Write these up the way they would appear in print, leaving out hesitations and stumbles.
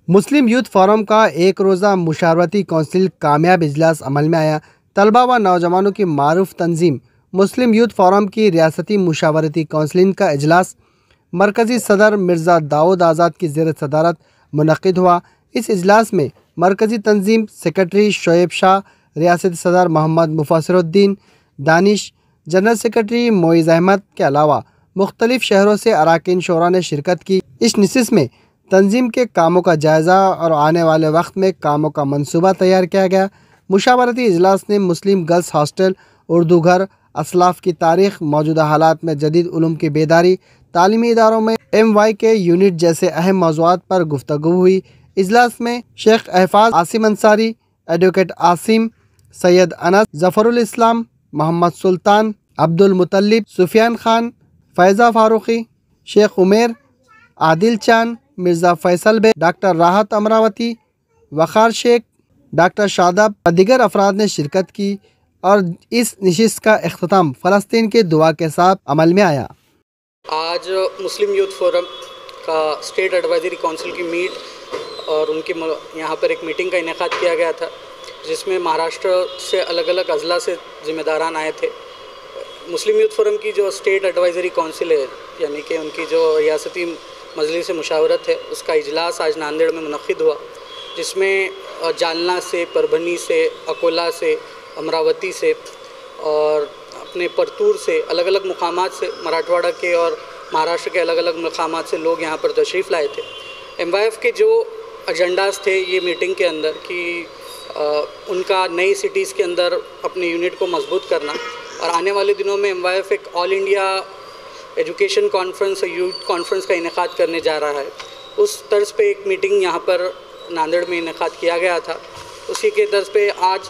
मुस्लिम youth forum का एक रोज़ा मुशावरती कौंसिल कामयाब इजलास अमल में आया। तलबा व नौजवानों की मारूफ तंजीम मुस्लिम यूथ फोरम की रियासती मुशावरती कौंसिल का इजलास मरकज़ी सदर मिर्ज़ा दाऊद आज़ाद की ज़ेर सदारत मुनक़िद हुआ। इस इजलास में मरकज़ी तंजीम सेक्रेटरी शोएब शाह, रियासती सदर मोहम्मद मुफस्सिरुद्दीन दानिश, जनरल सेक्रेटरी मोइज़ अहमद के अलावा मुख्तलिफ शहरों से अरकान शोरा ने शिरकत की। इस नशिस्त में तंजीम के कामों का जायज़ा और आने वाले वक्त में कामों का मंसूबा तैयार किया गया। मुशावरती इजलास ने मुस्लिम गर्ल्स हॉस्टल, उर्दू घर, असलाफ की तारीख, मौजूदा हालात में जदीद उलूम की बेदारी, तालीमी इदारों में MYK यूनिट जैसे अहम मौज़ूआत पर गुफ्तगू हुई। इजलास में शेख अहफाज आसिम अंसारी, एडवोकेट आसिम, सैयद अनस, जफरुल इस्लाम, मोहम्मद सुल्तान, अब्दुल मुतल्लिब, सुफियान खान, फैज़ा फारूकी, शेख उमेर, आदिल चांद, मिर्ज़ा फैसल बे, डॉक्टर राहत अमरावती, वक़ार शेख, डॉक्टर शादाब और दीगर अफराद ने शिरकत की और इस नशिस्त का इख्तिताम फ़लस्तीन के दुआ के साथ अमल में आया। आज मुस्लिम यूथ फोरम का स्टेट एडवाइजरी काउंसिल की मीट और उनकी यहाँ पर एक मीटिंग का इनेकाद किया गया था, जिसमें महाराष्ट्र से अलग अलग अजला से ज़िम्मेदारान आए थे। मुस्लिम यूथ फोरम की जो स्टेट एडवाइजरी काउंसिल है, यानी कि उनकी जो रियासती मजलिस मुशावरत है, उसका इजलास आज नांदेड़ में मुनक़िद हुआ, जिसमें जालना से, परभनी से, अकोला से, अमरावती से और अपने परतूर से, अलग अलग मुकामात से, मराठवाड़ा के और महाराष्ट्र के अलग अलग मुकामात से लोग यहाँ पर तशरीफ़ लाए थे। MYF के जो एजेंडाज़ थे ये मीटिंग के अंदर कि उनका नई सिटीज़ के अंदर अपने यूनिट को मजबूत करना और आने वाले दिनों में MYF एक ऑल इंडिया एजुकेशन कॉन्फ्रेंस और यूथ कॉन्फ्रेंस का इनेकाद करने जा रहा है। उस तर्ज पे एक मीटिंग यहाँ पर नांदेड़ में इनेकाद किया गया था। उसी के तर्ज पे आज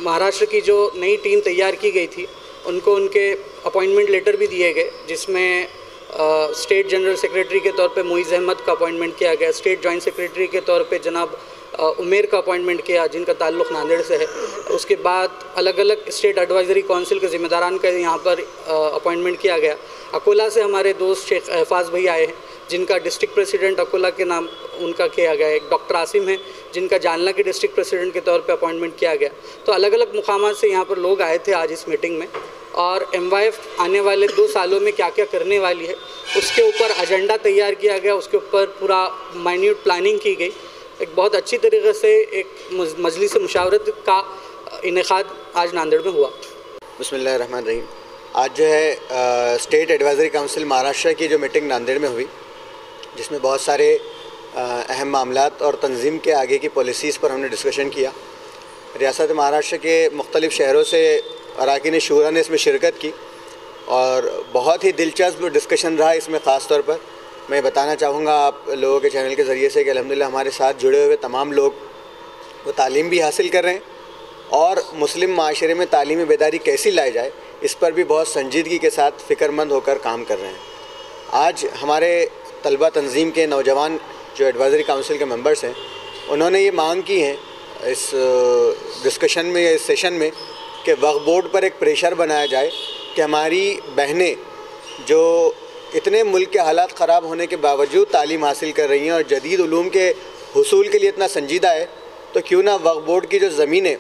महाराष्ट्र की जो नई टीम तैयार की गई थी, उनको उनके अपॉइंटमेंट लेटर भी दिए गए, जिसमें स्टेट जनरल सेक्रेटरी के तौर पे मोइज़ अहमद का अपॉइंटमेंट किया गया, स्टेट जॉइंट सेक्रेटरी के तौर पे जनाब उमेर का अपॉइंटमेंट किया, जिनका ताल्लुक़ नांदेड़ से है। उसके बाद अलग अलग स्टेट एडवाइजरी काउंसिल के ज़िम्मेदारान का यहाँ पर अपॉइंटमेंट किया गया। अकोला से हमारे दोस्त शेख अहफाज भाई आए हैं, जिनका डिस्ट्रिक्ट प्रेसिडेंट अकोला के नाम उनका किया गया। एक डॉक्टर आसिम है, जिनका जालना के डिस्ट्रिक्ट प्रेसिडेंट के तौर पे अपॉइंटमेंट किया गया। तो अलग अलग मुकामात से यहाँ पर लोग आए थे आज इस मीटिंग में, और MYF आने वाले 2 सालों में क्या क्या करने वाली है उसके ऊपर एजेंडा तैयार किया गया, उसके ऊपर पूरा माइन्यूट प्लानिंग की गई। एक बहुत अच्छी तरीके से एक मजलिस मुशावरत का इनेकाद आज नांदेड़ में हुआ। बिस्मिल्लाहिर्रहमानिर्रहीम। आज जो है स्टेट एडवाइजरी काउंसिल महाराष्ट्र की जो मीटिंग नांदेड़ में हुई, जिसमें बहुत सारे अहम मामलात और तंजीम के आगे की पॉलिसीज़ पर हमने डिस्कशन किया। रियासत महाराष्ट्र के मुख्तलिफ़ शहरों से अरकान शूरा ने इसमें शिरकत की और बहुत ही दिलचस्प डिस्कशन रहा। इसमें ख़ास तौर पर मैं बताना चाहूँगा आप लोगों के चैनल के ज़रिए से कि अल्हम्दुलिल्लाह हमारे साथ जुड़े हुए तमाम लोग वो तालीम भी हासिल कर रहे हैं और मुस्लिम माशरे में तालीमी बेदारी कैसी लाई जाए इस पर भी बहुत संजीदगी के साथ फ़िक्रमंद होकर काम कर रहे हैं। आज हमारे तलबा तंजीम के नौजवान जो एडवाइजरी काउंसिल के मेंबर्स हैं, उन्होंने ये मांग की है इस डिस्कशन में या इस सेशन में कि वक्फ बोर्ड पर एक प्रेशर बनाया जाए कि हमारी बहनें जो इतने मुल्क के हालात ख़राब होने के बावजूद तालीम हासिल कर रही हैं और जदीद उलूम के हुसूल के लिए इतना संजीदा है, तो क्यों ना वक्फ बोर्ड की जो ज़मीनें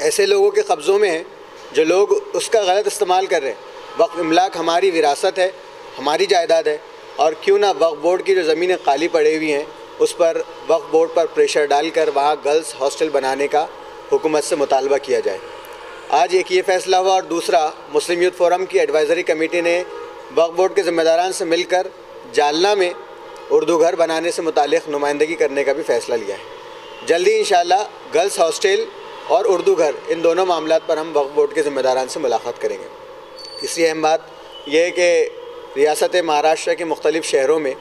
ऐसे लोगों के कब्ज़ों में हैं जो लोग उसका गलत इस्तेमाल कर रहे हैं। वक्फ इमलाक हमारी विरासत है, हमारी जायदाद है, और क्यों ना वक्फ बोर्ड की जो ज़मीनें खाली पड़ी हुई हैं उस पर वक्फ बोर्ड पर प्रेशर डालकर वहाँ गर्ल्स हॉस्टल बनाने का हुकूमत से मुतालबा किया जाए। आज एक ये फ़ैसला हुआ और दूसरा मुस्लिम यूथ फोरम की एडवाइज़री कमेटी ने वक्फ बोर्ड के ज़िम्मेदारान से मिलकर जालना में उर्दू घर बनाने से मुताल्लिक़ नुमाइंदगी करने का भी फ़ैसला लिया है। जल्दी इंशाअल्लाह गर्ल्स हॉस्टल और उर्दू घर, इन दोनों मामलात पर हम वक्फ बोर्ड के ज़िम्मेदारान से मुलाकात करेंगे। तीसरी अहम बात यह है कि रियासत महाराष्ट्र के मुख्तलिफ़ शहरों में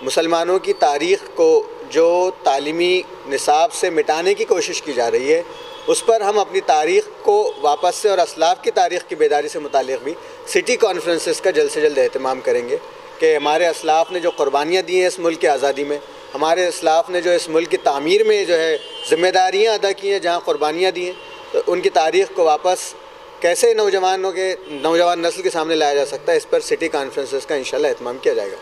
मुसलमानों की तारीख़ को जो तालीमी निसाब से मिटाने की कोशिश की जा रही है, उस पर हम अपनी तारीख़ को वापस से और असलाफ़ की तारीख़ की बेदारी से मुताल्लिक़ भी सिटी कॉन्फ्रेंसेस का जल्द से जल्द एहतमाम करेंगे कि हमारे असलाफ़ ने जो क़ुरबानियाँ दी हैं इस मुल्क की आज़ादी में, हमारे असलाफ़ ने जो इस मुल्क की तामीर में जो है ज़िम्मेदारियाँ अदा की हैं, जहाँ क़ुरबानियाँ दी हैं, तो उनकी तारीख़ को वापस कैसे नौजवान नस्ल के सामने लाया जा सकता है, इस पर सिटी कॉन्फ्रेंसेस का इंशाअल्लाह एहतमाम किया जाएगा।